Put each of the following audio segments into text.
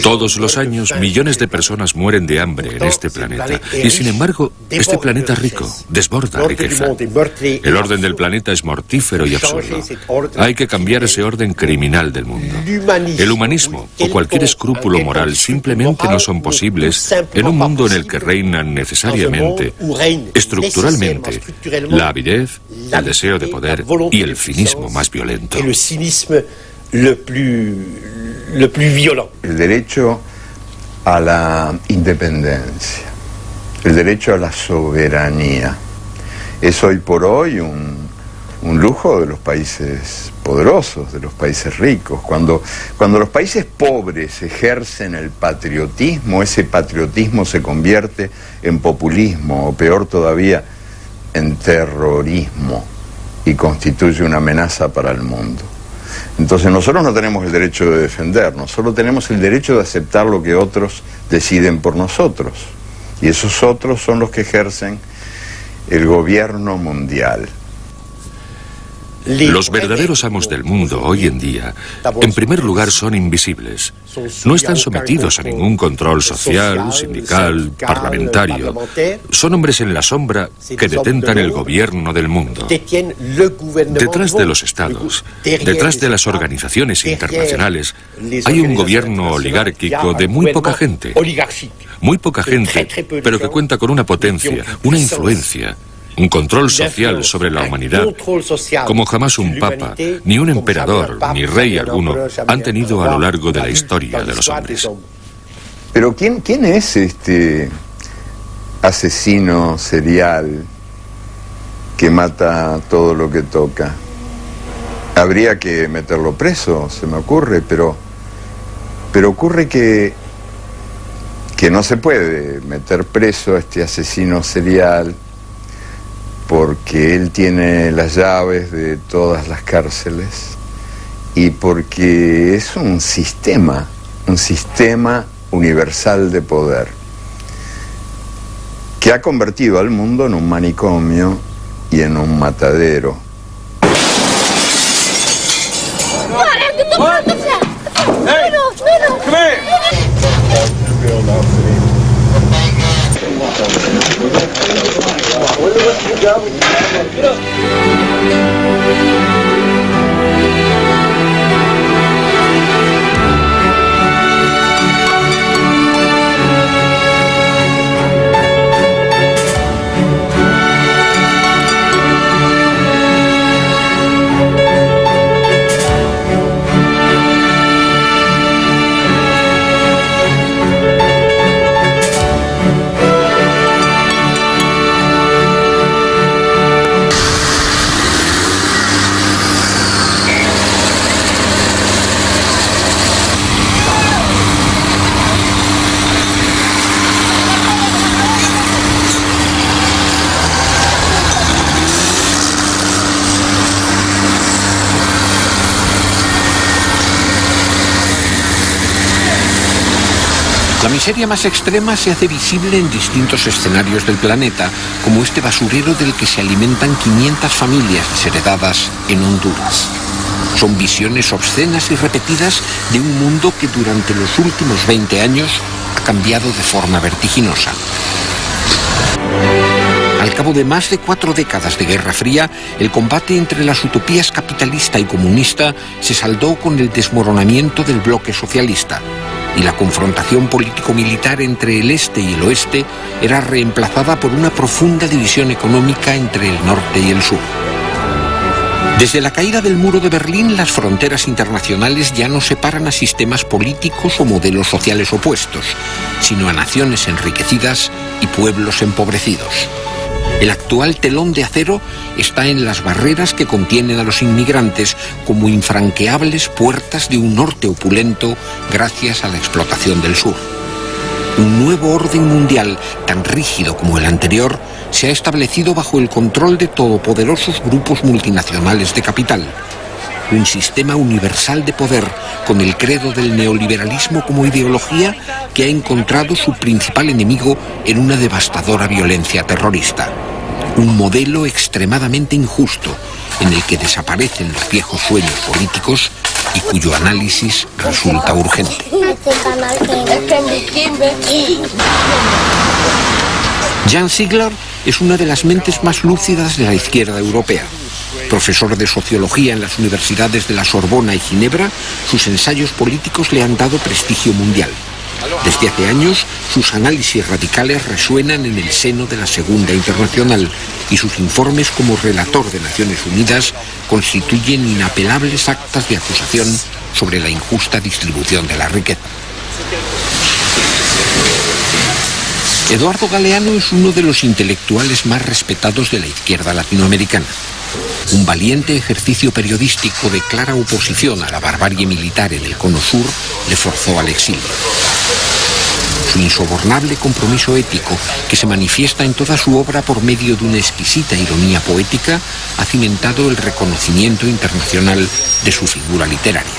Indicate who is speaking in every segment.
Speaker 1: Todos los años, millones de personas mueren de hambre en este planeta. Y sin embargo, este planeta es rico, desborda riqueza. El orden del planeta es mortífero y absurdo. Hay que cambiar ese orden criminal del mundo. El humanismo o cualquier escrúpulo moral simplemente no son posibles en un mundo en el que reinan necesariamente, estructuralmente, la avidez, el deseo de poder y el cinismo más violento.
Speaker 2: El derecho a la independencia, el derecho a la soberanía, es hoy por hoy un lujo de los países poderosos, de los países ricos. Cuando los países pobres ejercen el patriotismo, ese patriotismo se convierte en populismo, o peor todavía, en terrorismo, y constituye una amenaza para el mundo. Entonces nosotros no tenemos el derecho de defendernos, solo tenemos el derecho de aceptar lo que otros deciden por nosotros. Y esos otros son los que ejercen el gobierno mundial.
Speaker 1: Los verdaderos amos del mundo hoy en día, en primer lugar, son invisibles. No están sometidos a ningún control social, sindical, parlamentario. Son hombres en la sombra que detentan el gobierno del mundo. Detrás de los estados, detrás de las organizaciones internacionales, hay un gobierno oligárquico de muy poca gente. Muy poca gente, pero que cuenta con una potencia, una influencia, un control social sobre la humanidad, como jamás un papa, ni un emperador, ni rey alguno han tenido a lo largo de la historia de los hombres.
Speaker 2: Pero ¿quién es este asesino serial que mata todo lo que toca? Habría que meterlo preso, se me ocurre, pero ocurre que no se puede meter preso a este asesino serial, porque él tiene las llaves de todas las cárceles y porque es un sistema universal de poder que ha convertido al mundo en un manicomio y en un matadero.
Speaker 3: La miseria más extrema se hace visible en distintos escenarios del planeta, como este basurero del que se alimentan 500 familias desheredadas en Honduras. Son visiones obscenas y repetidas de un mundo que durante los últimos 20 años ha cambiado de forma vertiginosa. Al cabo de más de 4 décadas de Guerra Fría, el combate entre las utopías capitalista y comunista se saldó con el desmoronamiento del bloque socialista, y la confrontación político-militar entre el este y el oeste era reemplazada por una profunda división económica entre el norte y el sur. Desde la caída del muro de Berlín, las fronteras internacionales ya no separan a sistemas políticos o modelos sociales opuestos, sino a naciones enriquecidas y pueblos empobrecidos. El actual telón de acero está en las barreras que contienen a los inmigrantes como infranqueables puertas de un norte opulento gracias a la explotación del sur. Un nuevo orden mundial, tan rígido como el anterior, se ha establecido bajo el control de todopoderosos grupos multinacionales de capital. un sistema universal de poder con el credo del neoliberalismo como ideología que ha encontrado su principal enemigo en una devastadora violencia terrorista. Un modelo extremadamente injusto en el que desaparecen los viejos sueños políticos y cuyo análisis resulta urgente. Jan Ziegler es una de las mentes más lúcidas de la izquierda europea. Profesor de sociología en las universidades de la Sorbona y Ginebra, sus ensayos políticos le han dado prestigio mundial. Desde hace años, sus análisis radicales resuenan en el seno de la Segunda Internacional y sus informes como relator de Naciones Unidas constituyen inapelables actas de acusación sobre la injusta distribución de la riqueza. Eduardo Galeano es uno de los intelectuales más respetados de la izquierda latinoamericana. Un valiente ejercicio periodístico de clara oposición a la barbarie militar en el Cono Sur le forzó al exilio. Su insobornable compromiso ético, que se manifiesta en toda su obra por medio de una exquisita ironía poética, ha cimentado el reconocimiento internacional de su figura literaria.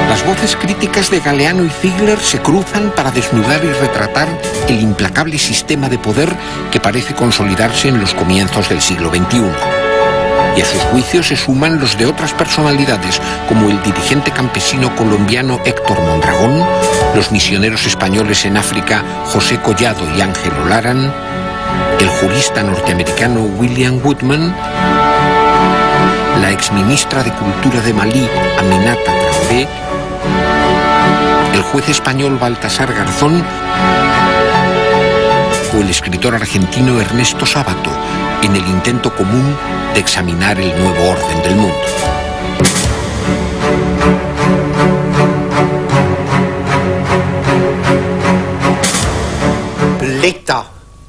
Speaker 3: Las voces críticas de Galeano y Ziegler se cruzan para desnudar y retratar el implacable sistema de poder que parece consolidarse en los comienzos del siglo XXI. Y a sus juicios se suman los de otras personalidades, como el dirigente campesino colombiano Héctor Mondragón, los misioneros españoles en África José Collado y Ángel Olaran, el jurista norteamericano William Woodman, la exministra de Cultura de Malí, Aminata Traoré, el juez español Baltasar Garzón o el escritor argentino Ernesto Sábato, en el intento común de examinar el nuevo orden del mundo.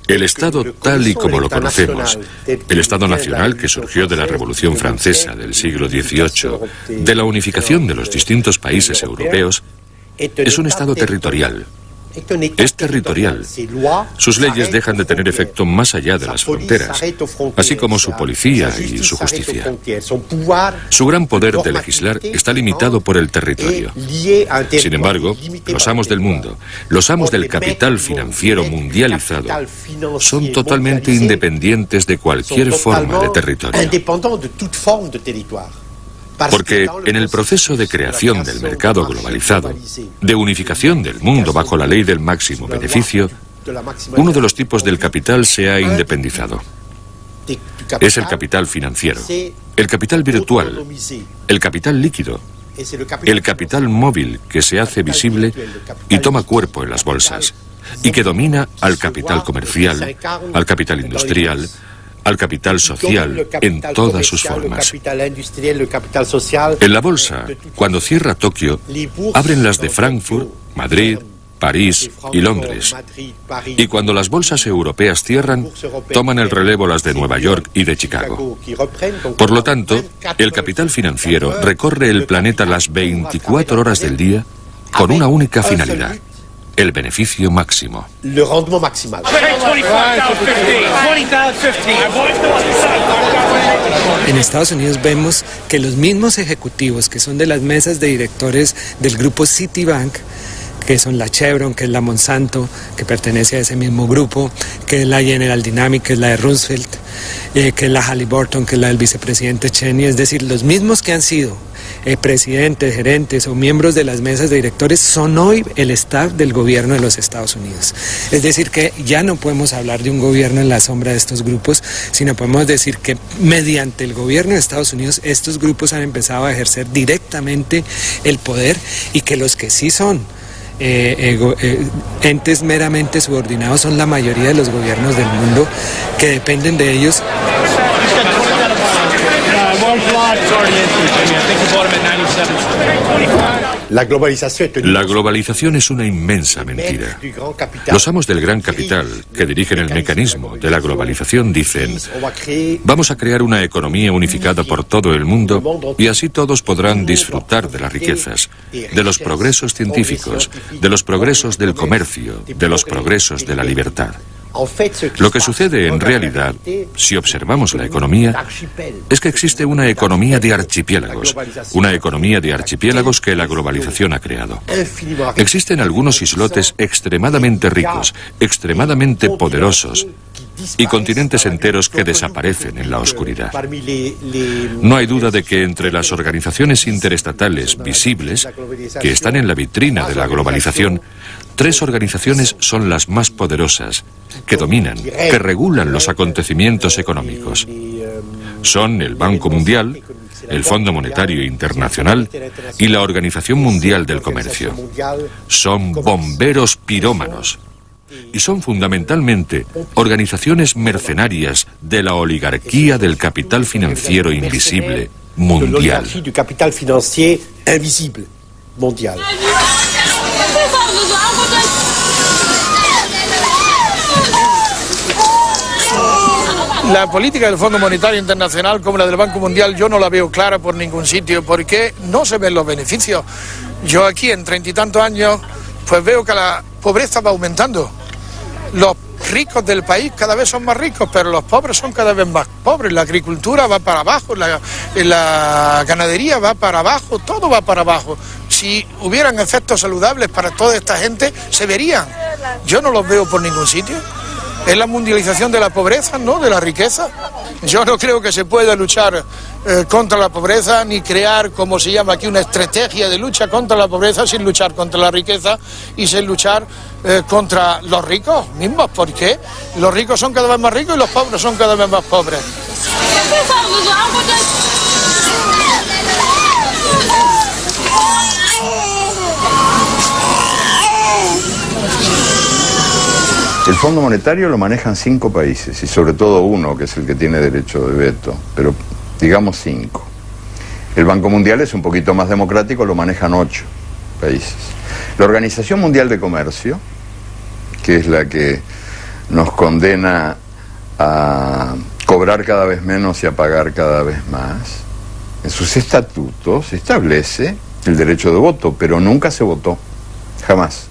Speaker 1: El Estado tal y como lo conocemos, el Estado nacional que surgió de la Revolución Francesa del siglo XVIII, de la unificación de los distintos países europeos, es un Estado territorial. Es territorial. Sus leyes dejan de tener efecto más allá de las fronteras, así como su policía y su justicia. Su gran poder de legislar está limitado por el territorio. Sin embargo, los amos del mundo, los amos del capital financiero mundializado, son totalmente independientes de cualquier forma de territorio. Porque en el proceso de creación del mercado globalizado, de unificación del mundo bajo la ley del máximo beneficio, uno de los tipos del capital se ha independizado. Es el capital financiero, el capital virtual, el capital líquido, el capital móvil que se hace visible y toma cuerpo en las bolsas, y que domina al capital comercial, al capital industrial, al capital social en todas sus formas. En la bolsa, cuando cierra Tokio, abren las de Frankfurt, Madrid, París y Londres. Y cuando las bolsas europeas cierran, toman el relevo las de Nueva York y de Chicago. Por lo tanto, el capital financiero recorre el planeta las 24 horas del día con una única finalidad: el beneficio máximo.
Speaker 4: En Estados Unidos vemos que los mismos ejecutivos que son de las mesas de directores del grupo Citibank, que son la Chevron, que es la Monsanto, que pertenece a ese mismo grupo, que es la General Dynamics, que es la de Roosevelt, que es la Halliburton, que es la del vicepresidente Cheney, es decir, los mismos que han sido presidentes, gerentes o miembros de las mesas de directores son hoy el staff del gobierno de los Estados Unidos. Es decir, que ya no podemos hablar de un gobierno en la sombra de estos grupos, sino podemos decir que mediante el gobierno de Estados Unidos estos grupos han empezado a ejercer directamente el poder, y que los que sí son entes meramente subordinados son la mayoría de los gobiernos del mundo, que dependen de ellos.
Speaker 1: La globalización es una inmensa mentira. Los amos del gran capital, que dirigen el mecanismo de la globalización, dicen: vamos a crear una economía unificada por todo el mundo y así todos podrán disfrutar de las riquezas, de los progresos científicos, de los progresos del comercio, de los progresos de la libertad. Lo que sucede en realidad, si observamos la economía, es que existe una economía de archipiélagos que la globalización ha creado. Existen algunos islotes extremadamente ricos, extremadamente poderosos, y continentes enteros que desaparecen en la oscuridad. No hay duda de que entre las organizaciones interestatales visibles, que están en la vitrina de la globalización, 3 organizaciones son las más poderosas, que dominan, que regulan los acontecimientos económicos. Son el Banco Mundial, el Fondo Monetario Internacional y la Organización Mundial del Comercio. Son bomberos pirómanos. Y son fundamentalmente organizaciones mercenarias de la oligarquía del capital financiero invisible mundial.
Speaker 5: La política del Fondo Monetario Internacional como la del Banco Mundial yo no la veo clara por ningún sitio, porque no se ven los beneficios. Yo aquí en 30 y tantos años pues veo que la pobreza va aumentando. Los ricos del país cada vez son más ricos, pero los pobres son cada vez más pobres. La agricultura va para abajo, la ganadería va para abajo, todo va para abajo. Si hubieran efectos saludables para toda esta gente, se verían. Yo no los veo por ningún sitio. Es la mundialización de la pobreza, no de la riqueza. Yo no creo que se pueda luchar contra la pobreza, ni crear, como se llama aquí, una estrategia de lucha contra la pobreza sin luchar contra la riqueza y sin luchar contra los ricos mismos. ¿Por qué? Los ricos son cada vez más ricos y los pobres son cada vez más pobres.
Speaker 2: El Fondo Monetario lo manejan 5 países y sobre todo uno, que es el que tiene derecho de veto, pero digamos 5. El Banco Mundial es un poquito más democrático, lo manejan 8 países. La Organización Mundial de Comercio, que es la que nos condena a cobrar cada vez menos y a pagar cada vez más, en sus estatutos establece el derecho de voto, pero nunca se votó, jamás.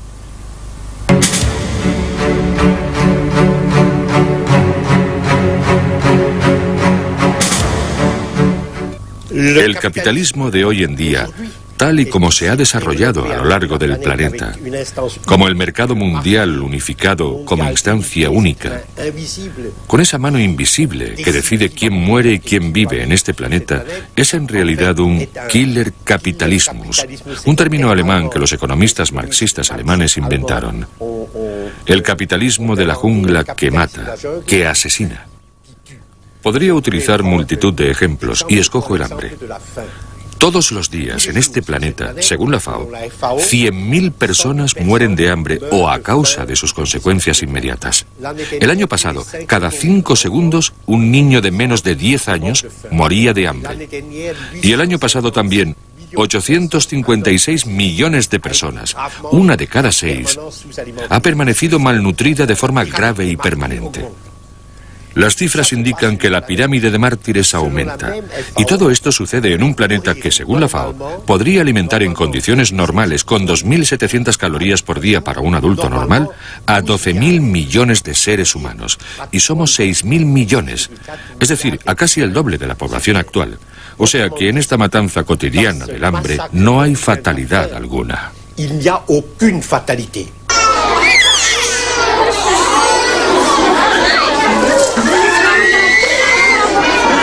Speaker 1: El capitalismo de hoy en día, tal y como se ha desarrollado a lo largo del planeta, como el mercado mundial unificado como instancia única, con esa mano invisible que decide quién muere y quién vive en este planeta, es en realidad un killer capitalismus, un término alemán que los economistas marxistas alemanes inventaron. El capitalismo de la jungla que mata, que asesina. Podría utilizar multitud de ejemplos y escojo el hambre. Todos los días en este planeta, según la FAO, 100.000 personas mueren de hambre o a causa de sus consecuencias inmediatas. El año pasado, cada 5 segundos, un niño de menos de 10 años moría de hambre. Y el año pasado también, 856 millones de personas, una de cada 6, ha permanecido malnutrida de forma grave y permanente. Las cifras indican que la pirámide de mártires aumenta. Y todo esto sucede en un planeta que, según la FAO, podría alimentar en condiciones normales, con 2.700 calorías por día para un adulto normal, a 12.000 millones de seres humanos. Y somos 6.000 millones, es decir, a casi el doble de la población actual. O sea que en esta matanza cotidiana del hambre no hay fatalidad alguna.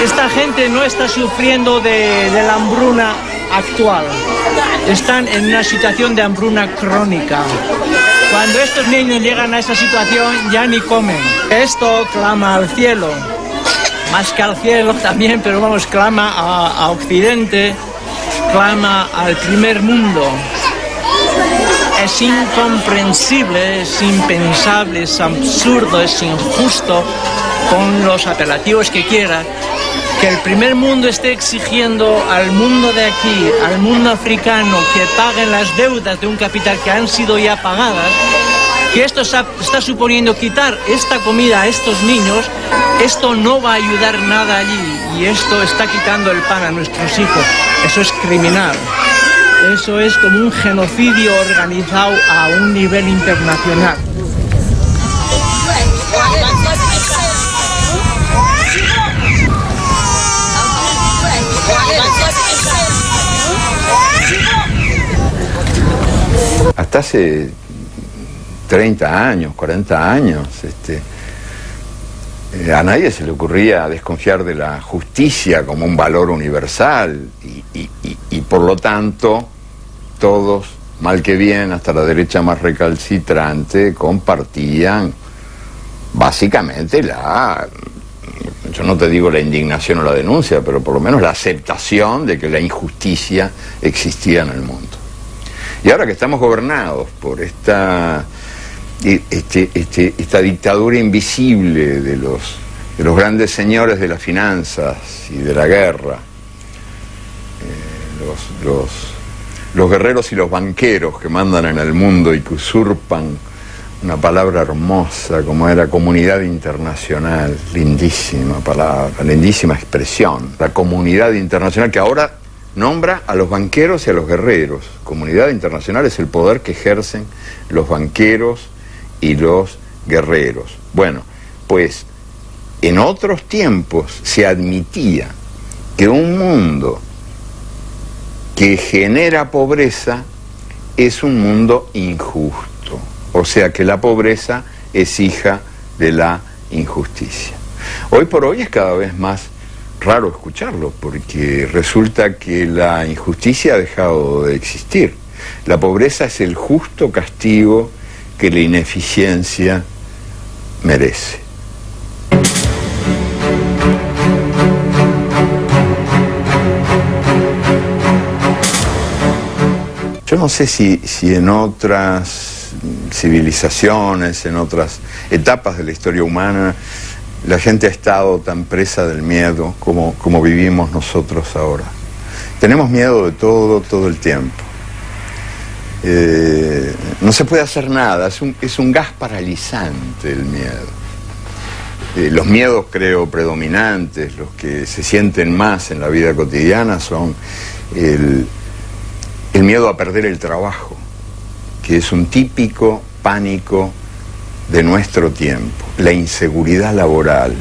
Speaker 6: Esta gente no está sufriendo de la hambruna actual. Están en una situación de hambruna crónica. Cuando estos niños llegan a esa situación ya ni comen. Esto clama al cielo. Más que al cielo también, pero vamos, clama a Occidente, clama al primer mundo. Es incomprensible, es impensable, es absurdo, es injusto, con los apelativos que quiera, que el primer mundo esté exigiendo al mundo de aquí, al mundo africano, que paguen las deudas de un capital que han sido ya pagadas, que esto está suponiendo quitar esta comida a estos niños, esto no va a ayudar nada allí y esto está quitando el pan a nuestros hijos. Eso es criminal. Eso es como un genocidio organizado a un nivel internacional.
Speaker 2: Hasta hace 30 años, 40 años, a nadie se le ocurría desconfiar de la justicia como un valor universal y por lo tanto todos, mal que bien, hasta la derecha más recalcitrante, compartían básicamente yo no te digo la indignación o la denuncia, pero por lo menos la aceptación de que la injusticia existía en el mundo. Y ahora que estamos gobernados por esta dictadura invisible de los grandes señores de las finanzas y de la guerra, los guerreros y los banqueros que mandan en el mundo y que usurpan una palabra hermosa como era comunidad internacional, lindísima palabra, lindísima expresión, la comunidad internacional que ahora nombra a los banqueros y a los guerreros. Comunidad internacional es el poder que ejercen los banqueros y los guerreros. Bueno, pues en otros tiempos se admitía que un mundo que genera pobreza es un mundo injusto. O sea que la pobreza es hija de la injusticia. Hoy por hoy es cada vez más raro escucharlo, porque resulta que la injusticia ha dejado de existir. La pobreza es el justo castigo que la ineficiencia merece. Yo no sé si en otras civilizaciones, en otras etapas de la historia humana, la gente ha estado tan presa del miedo como vivimos nosotros ahora. Tenemos miedo de todo el tiempo. No se puede hacer nada, es un gas paralizante el miedo. Los miedos, creo, predominantes, los que se sienten más en la vida cotidiana son el miedo a perder el trabajo, que es un típico pánico de nuestro tiempo, la inseguridad laboral,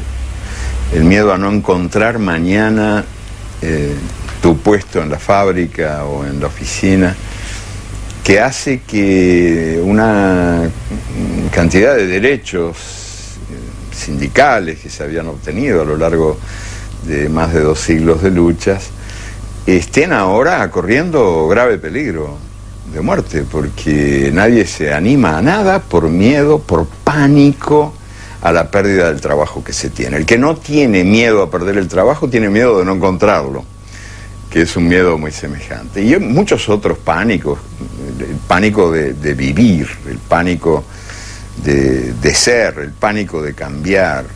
Speaker 2: el miedo a no encontrar mañana tu puesto en la fábrica o en la oficina, que hace que una cantidad de derechos sindicales que se habían obtenido a lo largo de más de 2 siglos de luchas estén ahora corriendo grave peligro de muerte, porque nadie se anima a nada por miedo, por pánico a la pérdida del trabajo que se tiene. El que no tiene miedo a perder el trabajo tiene miedo de no encontrarlo, que es un miedo muy semejante. Y muchos otros pánicos, el pánico de vivir, el pánico de ser, el pánico de cambiar,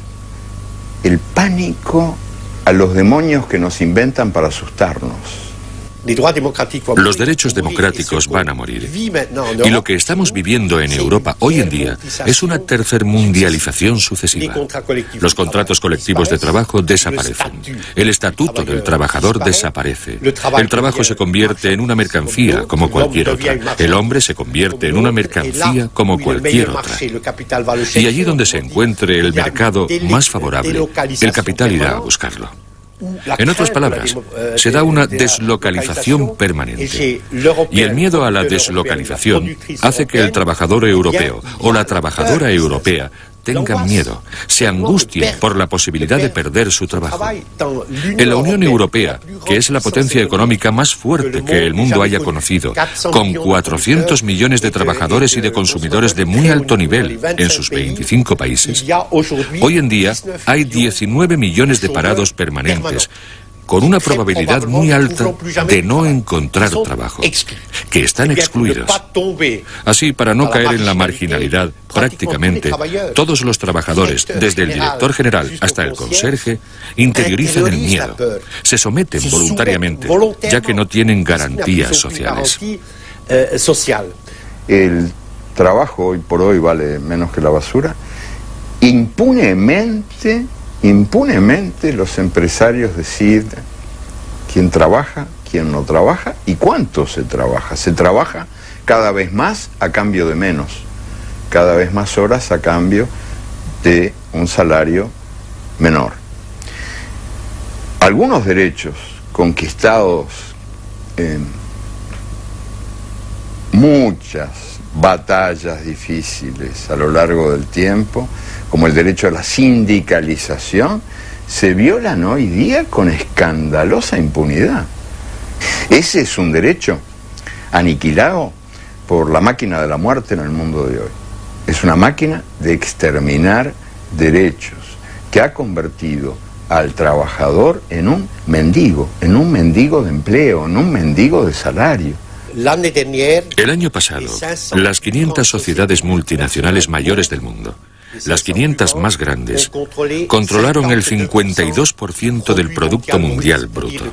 Speaker 2: el pánico a los demonios que nos inventan para asustarnos.
Speaker 1: Los derechos democráticos van a morir. Y lo que estamos viviendo en Europa hoy en día es una tercermundialización sucesiva. Los contratos colectivos de trabajo desaparecen. El estatuto del trabajador desaparece. El trabajo se convierte en una mercancía como cualquier otra. El hombre se convierte en una mercancía como cualquier otra. Y allí donde se encuentre el mercado más favorable, el capital irá a buscarlo. En otras palabras, se da una deslocalización permanente. Y el miedo a la deslocalización hace que el trabajador europeo o la trabajadora europea tengan miedo, se angustien por la posibilidad de perder su trabajo. En la Unión Europea, que es la potencia económica más fuerte que el mundo haya conocido, con 400 millones de trabajadores y de consumidores de muy alto nivel en sus 25 países, hoy en día hay 19 millones de parados permanentes, con una probabilidad muy alta de no encontrar trabajo, que están excluidos. Así, para no caer en la marginalidad, prácticamente todos los trabajadores, desde el director general hasta el conserje, interiorizan el miedo, se someten voluntariamente, ya que no tienen garantías sociales.
Speaker 2: El trabajo hoy por hoy vale menos que la basura. Impunemente los empresarios deciden quién trabaja, quién no trabaja y cuánto se trabaja. Se trabaja cada vez más a cambio de menos, cada vez más horas a cambio de un salario menor. Algunos derechos conquistados en muchas batallas difíciles a lo largo del tiempo, como el derecho a la sindicalización, se violan hoy día con escandalosa impunidad. Ese es un derecho aniquilado por la máquina de la muerte en el mundo de hoy. Es una máquina de exterminar derechos que ha convertido al trabajador en un mendigo de empleo, en un mendigo de salario.
Speaker 1: El año pasado, las 500 sociedades multinacionales mayores del mundo, las 500 más grandes, controlaron el 52% del Producto Mundial Bruto.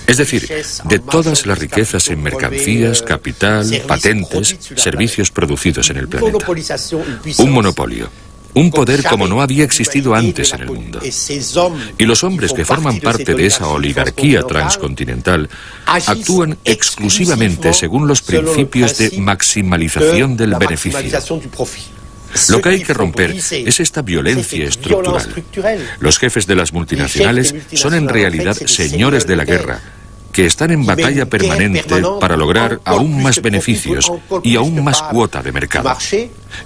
Speaker 1: Es decir, de todas las riquezas en mercancías, capital, patentes, servicios producidos en el planeta. Un monopolio. Un poder como no había existido antes en el mundo. Y los hombres que forman parte de esa oligarquía transcontinental actúan exclusivamente según los principios de maximalización del beneficio. Lo que hay que romper es esta violencia estructural. Los jefes de las multinacionales son en realidad señores de la guerra, que están en batalla permanente para lograr aún más beneficios y aún más cuota de mercado.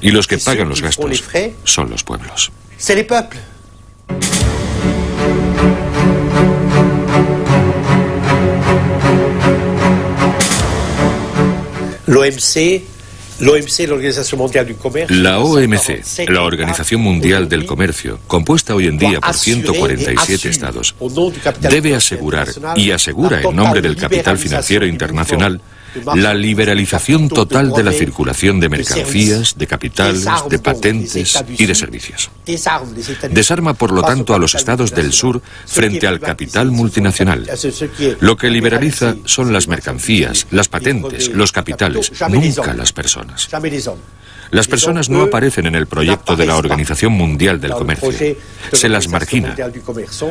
Speaker 1: Y los que pagan los gastos son los pueblos. La OMC, la Organización Mundial del Comercio, compuesta hoy en día por 147 estados, debe asegurar, y asegura en nombre del capital financiero internacional, la liberalización total de la circulación de mercancías, de capitales, de patentes y de servicios. Desarma, por lo tanto, a los estados del sur frente al capital multinacional. Lo que liberaliza son las mercancías, las patentes, los capitales, nunca las personas. Las personas no aparecen en el proyecto de la Organización Mundial del Comercio. Se las margina.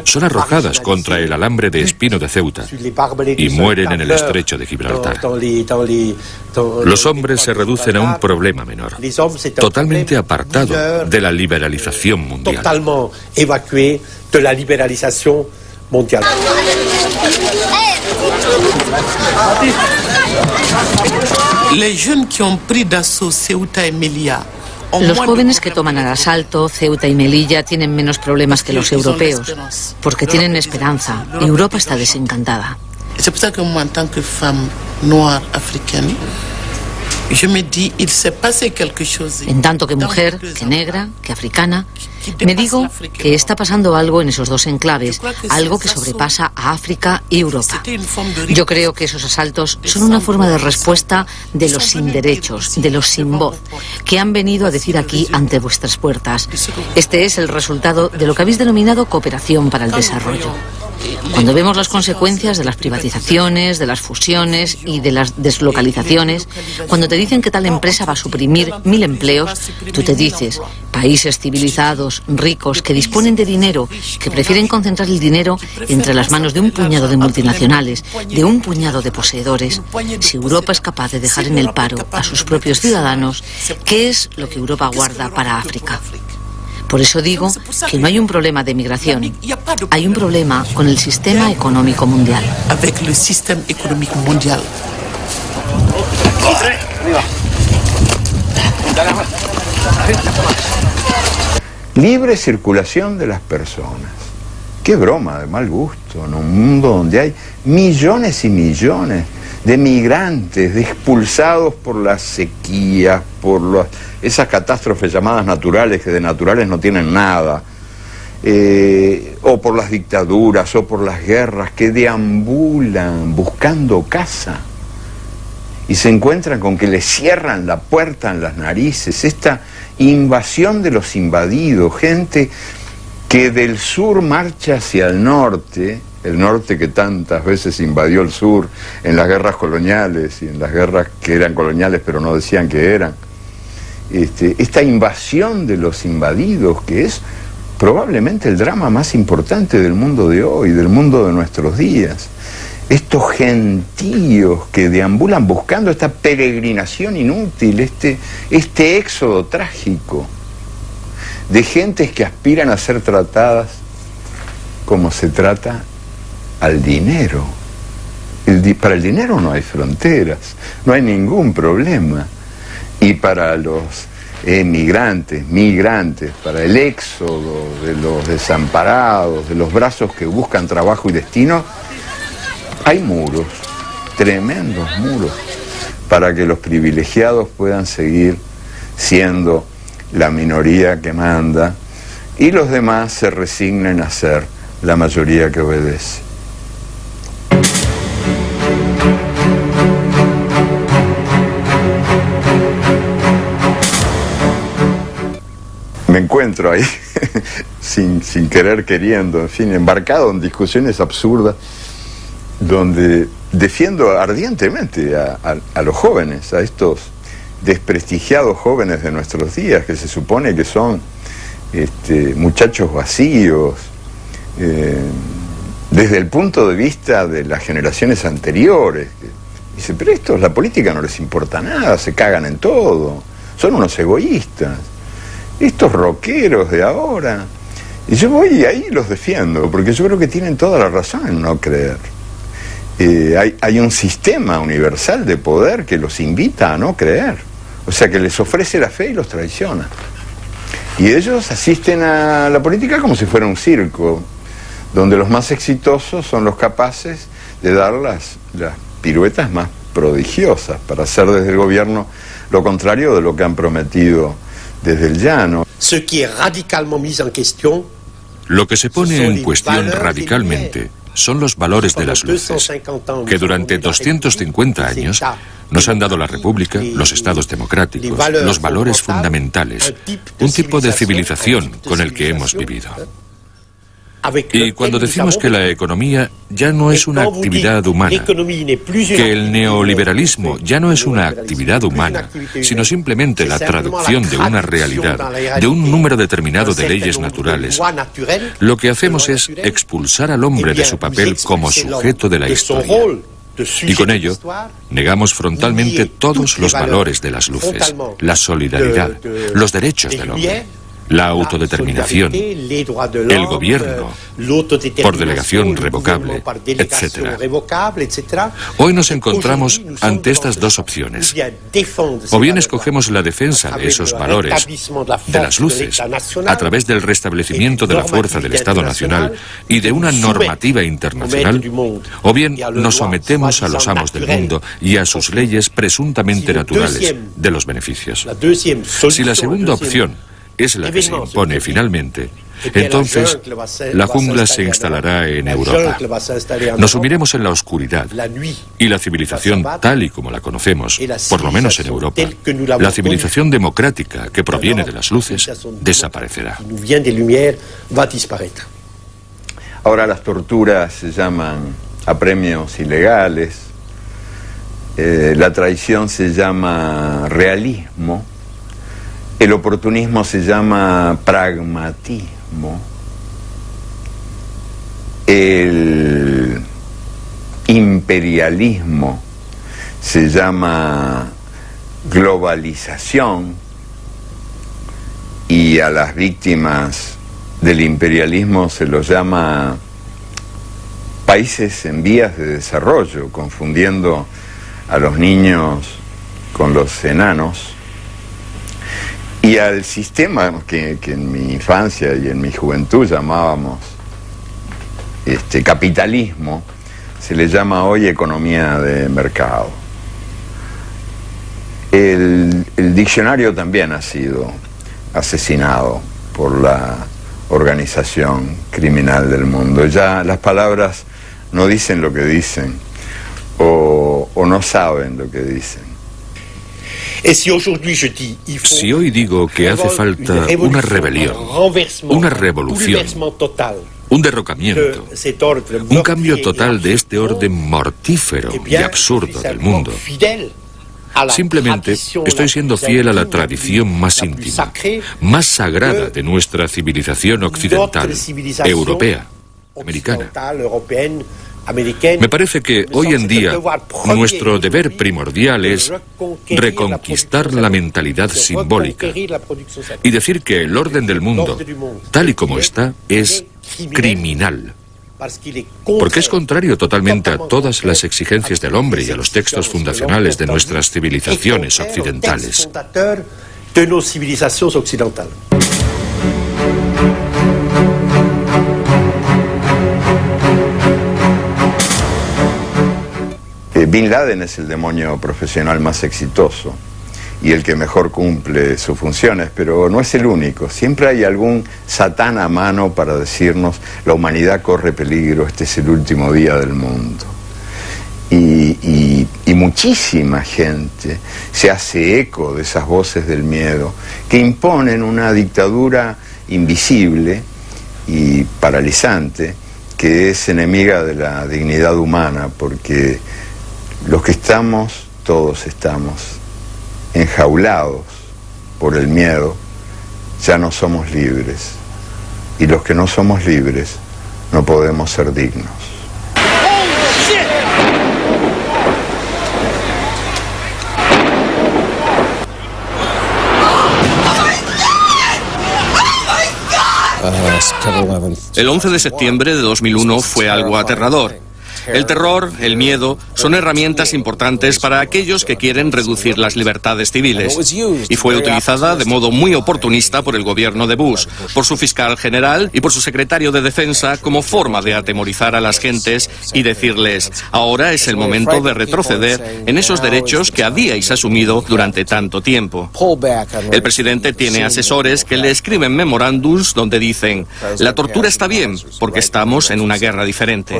Speaker 1: Son arrojadas contra el alambre de espino de Ceuta y mueren en el estrecho de Gibraltar. Los hombres se reducen a un problema menor, totalmente apartado de la liberalización mundial.
Speaker 7: Los jóvenes que toman al asalto Ceuta y Melilla tienen menos problemas que los europeos, porque tienen esperanza. Europa está desencantada. En tanto que mujer, que negra, que africana, me digo que está pasando algo en esos dos enclaves, algo que sobrepasa a África y Europa. Yo creo que esos asaltos son una forma de respuesta de los sin derechos, de los sin voz, que han venido a decir aquí ante vuestras puertas. Este es el resultado de lo que habéis denominado cooperación para el desarrollo. Cuando vemos las consecuencias de las privatizaciones, de las fusiones y de las deslocalizaciones, cuando te dicen que tal empresa va a suprimir 1000 empleos, tú te dices, países civilizados, ricos, que disponen de dinero, que prefieren concentrar el dinero entre las manos de un puñado de multinacionales, de un puñado de poseedores. Si Europa es capaz de dejar en el paro a sus propios ciudadanos, ¿qué es lo que Europa guarda para África? Por eso digo que no hay un problema de migración, hay un problema con el sistema económico mundial.
Speaker 2: Libre circulación de las personas. Qué broma de mal gusto en un mundo donde hay millones y millones de migrantes, de expulsados por las sequías, por esas catástrofes llamadas naturales, que de naturales no tienen nada. o por las dictaduras, o por las guerras, que deambulan buscando casa y se encuentran con que les cierran la puerta en las narices. Esta invasión de los invadidos, gente que del sur marcha hacia el norte que tantas veces invadió el sur en las guerras coloniales y en las guerras que eran coloniales pero no decían que eran. Esta invasión de los invadidos, que es probablemente el drama más importante del mundo de hoy, del mundo de nuestros días. Estos gentíos que deambulan buscando esta peregrinación inútil, este éxodo trágico de gentes que aspiran a ser tratadas como se trata al dinero. Para el dinero no hay fronteras, no hay ningún problema. Y para los migrantes, para el éxodo de los desamparados, de los brazos que buscan trabajo y destino, hay muros, tremendos muros, para que los privilegiados puedan seguir siendo la minoría que manda y los demás se resignen a ser la mayoría que obedece. Me encuentro ahí, sin querer queriendo, en fin, embarcado en discusiones absurdas, donde defiendo ardientemente a los jóvenes, a estos desprestigiados jóvenes de nuestros días, que se supone que son muchachos vacíos, desde el punto de vista de las generaciones anteriores. Dice, pero estos, la política no les importa nada, se cagan en todo, son unos egoístas. Estos rockeros de ahora. Y yo voy ahí y los defiendo, porque yo creo que tienen toda la razón en no creer. Hay un sistema universal de poder que los invita a no creer. O sea, que les ofrece la fe y los traiciona. Y ellos asisten a la política como si fuera un circo, donde los más exitosos son los capaces de dar las piruetas más prodigiosas para hacer desde el gobierno lo contrario de lo que han prometido desde el llano.
Speaker 1: Lo que se pone en cuestión radicalmente son los valores de las luces, que durante 250 años nos han dado la República, los estados democráticos, los valores fundamentales, un tipo de civilización con el que hemos vivido. Y cuando decimos que la economía ya no es una actividad humana, que el neoliberalismo ya no es una actividad humana, sino simplemente la traducción de una realidad, de un número determinado de leyes naturales, lo que hacemos es expulsar al hombre de su papel como sujeto de la historia. Y con ello, negamos frontalmente todos los valores de las luces, la solidaridad, los derechos del hombre, la autodeterminación, el gobierno, por delegación revocable, etc. Hoy nos encontramos ante estas dos opciones. O bien escogemos la defensa de esos valores, de las luces, a través del restablecimiento de la fuerza del Estado Nacional y de una normativa internacional, o bien nos sometemos a los amos del mundo y a sus leyes presuntamente naturales de los beneficios. Si la segunda opción es la que se impone finalmente, entonces la jungla se instalará en Europa. Nos sumiremos en la oscuridad y la civilización tal y como la conocemos, por lo menos en Europa, la civilización democrática que proviene de las luces, desaparecerá.
Speaker 2: Ahora las torturas se llaman apremios ilegales, la traición se llama realismo, el oportunismo se llama pragmatismo, el imperialismo se llama globalización y a las víctimas del imperialismo se los llama países en vías de desarrollo, confundiendo a los niños con los enanos. Y al sistema que en mi infancia y en mi juventud llamábamos capitalismo, se le llama hoy economía de mercado. El diccionario también ha sido asesinado por la organización criminal del mundo. Ya las palabras no dicen lo que dicen o no saben lo que dicen.
Speaker 1: Si hoy digo que hace falta una rebelión, una revolución, un derrocamiento, un cambio total de este orden mortífero y absurdo del mundo, simplemente estoy siendo fiel a la tradición más íntima, más sagrada de nuestra civilización occidental, europea, americana. Me parece que hoy en día nuestro deber primordial es reconquistar la mentalidad simbólica y decir que el orden del mundo, tal y como está, es criminal. Porque es contrario totalmente a todas las exigencias del hombre y a los textos fundacionales de nuestras civilizaciones occidentales.
Speaker 2: Bin Laden es el demonio profesional más exitoso y el que mejor cumple sus funciones, pero no es el único. Siempre hay algún satán a mano para decirnos: la humanidad corre peligro, este es el último día del mundo. Y muchísima gente se hace eco de esas voces del miedo que imponen una dictadura invisible y paralizante que es enemiga de la dignidad humana, porque los que estamos, todos estamos enjaulados por el miedo, ya no somos libres. Y los que no somos libres no podemos ser dignos.
Speaker 8: El 11 de septiembre de 2001 fue algo aterrador. El terror, el miedo, son herramientas importantes para aquellos que quieren reducir las libertades civiles. Y fue utilizada de modo muy oportunista por el gobierno de Bush, por su fiscal general y por su secretario de Defensa como forma de atemorizar a las gentes y decirles: ahora es el momento de retroceder en esos derechos que habíais asumido durante tanto tiempo. El presidente tiene asesores que le escriben memorándums donde dicen: la tortura está bien porque estamos en una guerra diferente.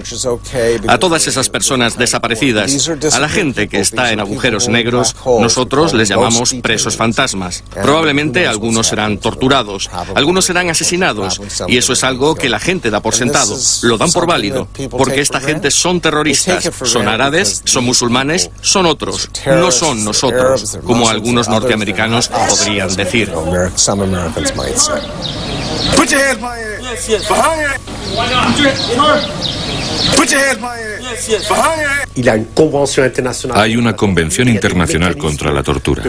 Speaker 8: A todas esas personas desaparecidas, a la gente que está en agujeros negros, nosotros les llamamos presos fantasmas. Probablemente algunos serán torturados, algunos serán asesinados, y eso es algo que la gente da por sentado, lo dan por válido, porque esta gente son terroristas, son árabes, son musulmanes, son otros, no son nosotros, como algunos norteamericanos podrían decir.
Speaker 1: Hay una convención internacional contra la tortura.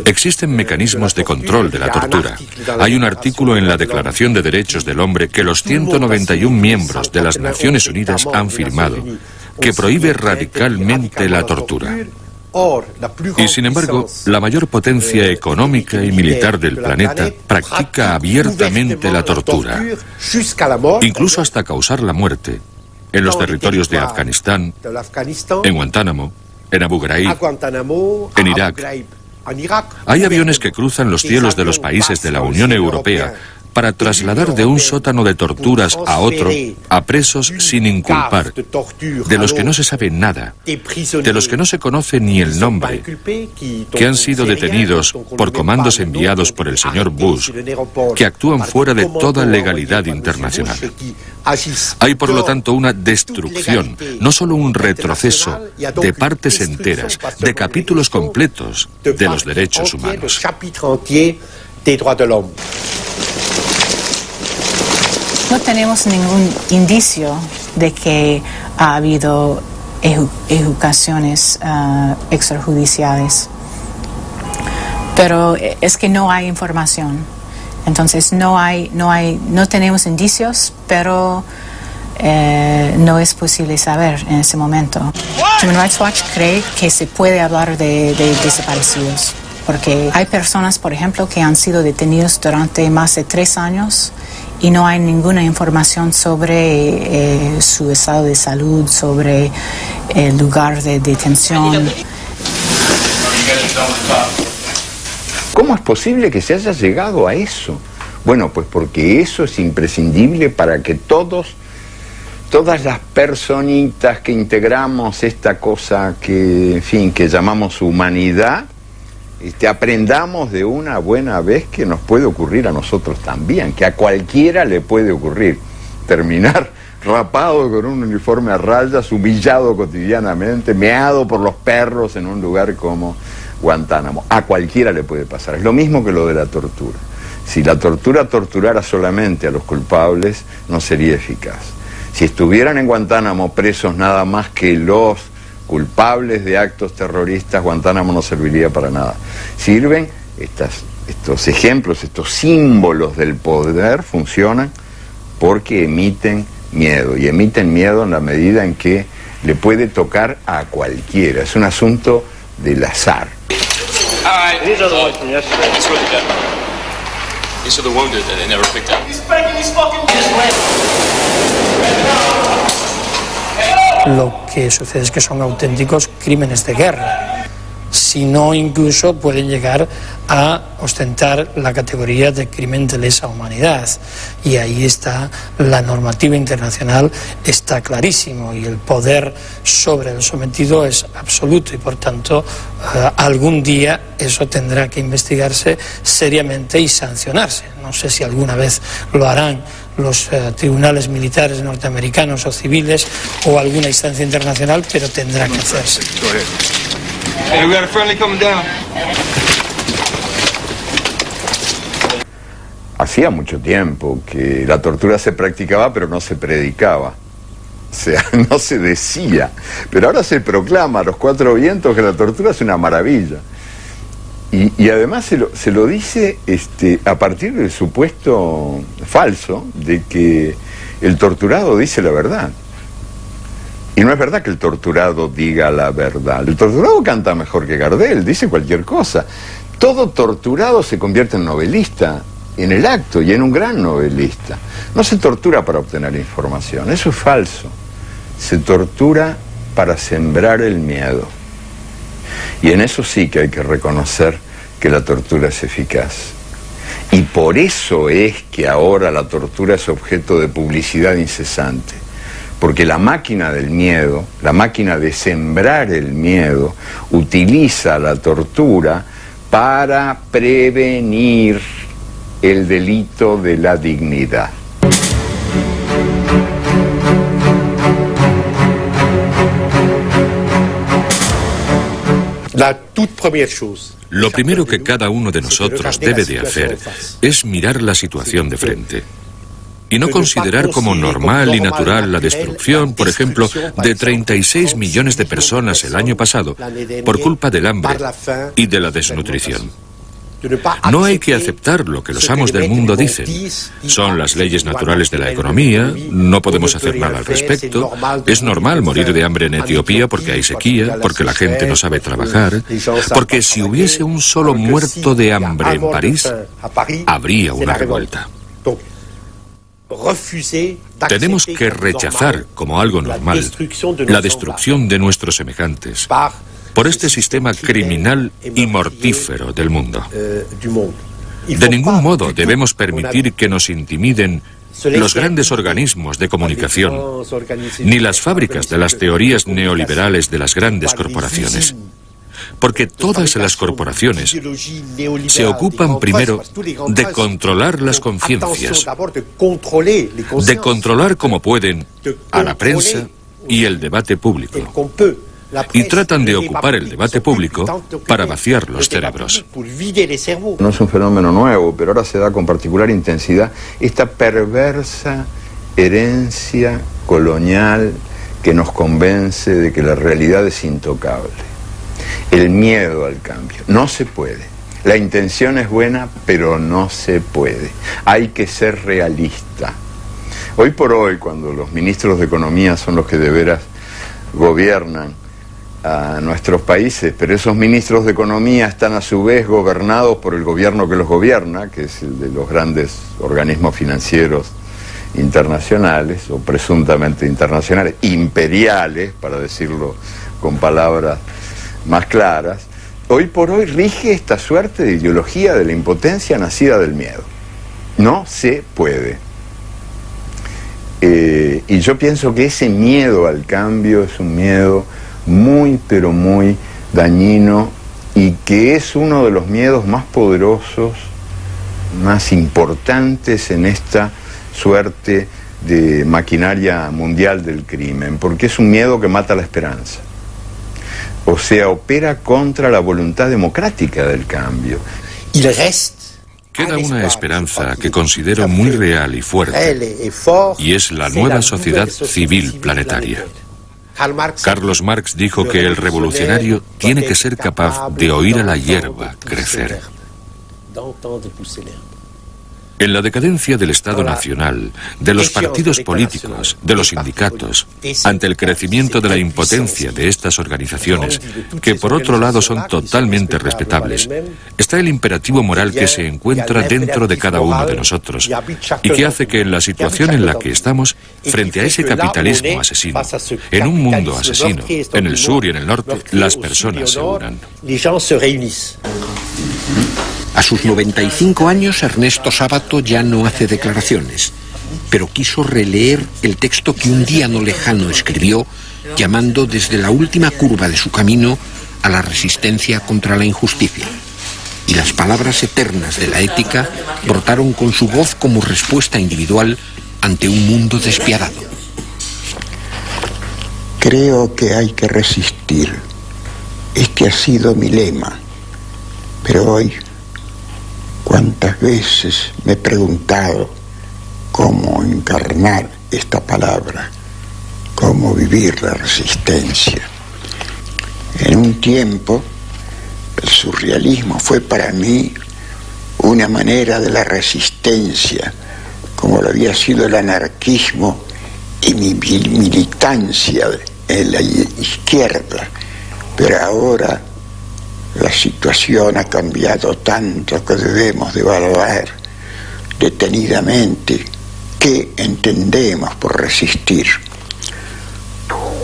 Speaker 1: Existen mecanismos de control de la tortura. Hay un artículo en la Declaración de Derechos del Hombre que los 191 miembros de las Naciones Unidas han firmado, que prohíbe radicalmente la tortura. Y sin embargo, la mayor potencia económica y militar del planeta practica abiertamente la tortura, incluso hasta causar la muerte, en los territorios de Afganistán, en Guantánamo, en Abu Ghraib, en Irak. Hay aviones que cruzan los cielos de los países de la Unión Europea para trasladar de un sótano de torturas a otro a presos sin inculpar, de los que no se sabe nada, de los que no se conoce ni el nombre, que han sido detenidos por comandos enviados por el señor Bush, que actúan fuera de toda legalidad internacional. Hay, por lo tanto, una destrucción, no solo un retroceso, de partes enteras, de capítulos completos de los derechos humanos.
Speaker 9: No tenemos ningún indicio de que ha habido ejecuciones extrajudiciales, pero es que no hay información. Entonces no tenemos indicios, pero no es posible saber en ese momento. Human Rights Watch cree que se puede hablar de desaparecidos, porque hay personas, por ejemplo, que han sido detenidos durante más de 3 años y no hay ninguna información sobre su estado de salud, sobre el lugar de detención.
Speaker 2: ¿Cómo es posible que se haya llegado a eso? Bueno, pues porque eso es imprescindible para que todas las personitas que integramos esta cosa que, en fin, que llamamos humanidad, aprendamos de una buena vez que nos puede ocurrir a nosotros también, que a cualquiera le puede ocurrir. Terminar rapado con un uniforme a rayas, humillado cotidianamente, meado por los perros en un lugar como Guantánamo. A cualquiera le puede pasar. Es lo mismo que lo de la tortura. Si la tortura torturara solamente a los culpables, no sería eficaz. Si estuvieran en Guantánamo presos nada más que los culpables de actos terroristas, Guantánamo no serviría para nada. Sirven estos ejemplos, estos símbolos del poder, funcionan porque emiten miedo, y emiten miedo en la medida en que le puede tocar a cualquiera. Es un asunto del azar.
Speaker 10: Lo que sucede es que son auténticos crímenes de guerra, si no incluso pueden llegar a ostentar la categoría de crimen de lesa humanidad, y ahí está la normativa internacional, está clarísimo, y el poder sobre el sometido es absoluto, y por tanto algún día eso tendrá que investigarse seriamente y sancionarse. No sé si alguna vez lo harán los tribunales militares norteamericanos o civiles o alguna instancia internacional, pero tendrá que hacerse.
Speaker 2: Hacía mucho tiempo que la tortura se practicaba, pero no se predicaba. O sea, no se decía. Pero ahora se proclama a los cuatro vientos que la tortura es una maravilla. Y además se lo dice a partir del supuesto falso de que el torturado dice la verdad. Y no es verdad que el torturado diga la verdad. El torturado canta mejor que Gardel, dice cualquier cosa. Todo torturado se convierte en novelista en el acto, y en un gran novelista. No se tortura para obtener información, eso es falso. Se tortura para sembrar el miedo. Y en eso sí que hay que reconocer que la tortura es eficaz. Y por eso es que ahora la tortura es objeto de publicidad incesante. Porque la máquina del miedo, la máquina de sembrar el miedo, utiliza la tortura para prevenir el delito de la dignidad.
Speaker 1: Lo primero que cada uno de nosotros debe de hacer es mirar la situación de frente y no considerar como normal y natural la destrucción, por ejemplo, de 36 millones de personas el año pasado por culpa del hambre y de la desnutrición. No hay que aceptar lo que los amos del mundo dicen. Son las leyes naturales de la economía, no podemos hacer nada al respecto. Es normal morir de hambre en Etiopía porque hay sequía, porque la gente no sabe trabajar, porque si hubiese un solo muerto de hambre en París, habría una revuelta. Tenemos que rechazar como algo normal la destrucción de nuestros semejantes por este sistema criminal y mortífero del mundo. De ningún modo debemos permitir que nos intimiden los grandes organismos de comunicación, ni las fábricas de las teorías neoliberales de las grandes corporaciones. Porque todas las corporaciones se ocupan primero de controlar las conciencias, de controlar como pueden a la prensa y el debate público. Y tratan de ocupar el debate público para vaciar los cerebros.
Speaker 2: No es un fenómeno nuevo, pero ahora se da con particular intensidad esta perversa herencia colonial que nos convence de que la realidad es intocable. El miedo al cambio. No se puede. La intención es buena, pero no se puede. Hay que ser realista. Hoy por hoy, cuando los ministros de Economía son los que de veras gobiernan a nuestros países, pero esos ministros de Economía están a su vez gobernados por el gobierno que los gobierna, que es el de los grandes organismos financieros internacionales, o presuntamente internacionales, imperiales, para decirlo con palabras más claras. Hoy por hoy rige esta suerte de ideología de la impotencia nacida del miedo. No se puede. Y yo pienso que ese miedo al cambio es un miedo muy, pero muy dañino, y que es uno de los miedos más poderosos, más importantes en esta suerte de maquinaria mundial del crimen, porque es un miedo que mata la esperanza. O sea, opera contra la voluntad democrática del cambio.
Speaker 1: Queda una esperanza que considero muy real y fuerte, y es la nueva sociedad civil planetaria. Carlos Marx dijo que el revolucionario tiene que ser capaz de oír a la hierba crecer. En la decadencia del Estado Nacional, de los partidos políticos, de los sindicatos, ante el crecimiento de la impotencia de estas organizaciones, que por otro lado son totalmente respetables, está el imperativo moral que se encuentra dentro de cada uno de nosotros y que hace que en la situación en la que estamos, frente a ese capitalismo asesino, en un mundo asesino, en el sur y en el norte, las personas se unan.
Speaker 3: A sus 95 años, Ernesto Sábato ya no hace declaraciones, pero quiso releer el texto que un día no lejano escribió, llamando desde la última curva de su camino a la resistencia contra la injusticia. Y las palabras eternas de la ética brotaron con su voz como respuesta individual ante un mundo despiadado.
Speaker 11: Creo que hay que resistir. Este ha sido mi lema. Pero hoy, cuántas veces me he preguntado cómo encarnar esta palabra, cómo vivir la resistencia. En un tiempo, el surrealismo fue para mí una manera de la resistencia, como lo había sido el anarquismo y mi militancia en la izquierda. Pero ahora la situación ha cambiado tanto que debemos de evaluar detenidamente qué entendemos por resistir.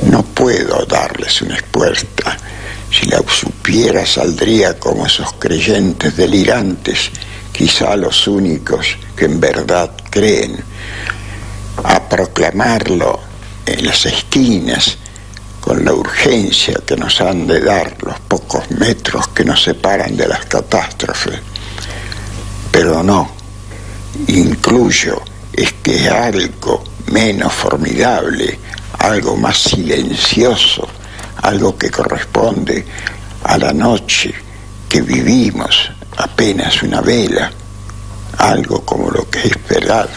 Speaker 11: No puedo darles una respuesta. Si la supiera, saldría como esos creyentes delirantes, quizá los únicos que en verdad creen, a proclamarlo en las esquinas con la urgencia que nos han de dar los pocos metros que nos separan de las catástrofes. Pero no, incluyo es que algo menos formidable, algo más silencioso, algo que corresponde a la noche que vivimos, apenas una vela, algo como lo que es verdad.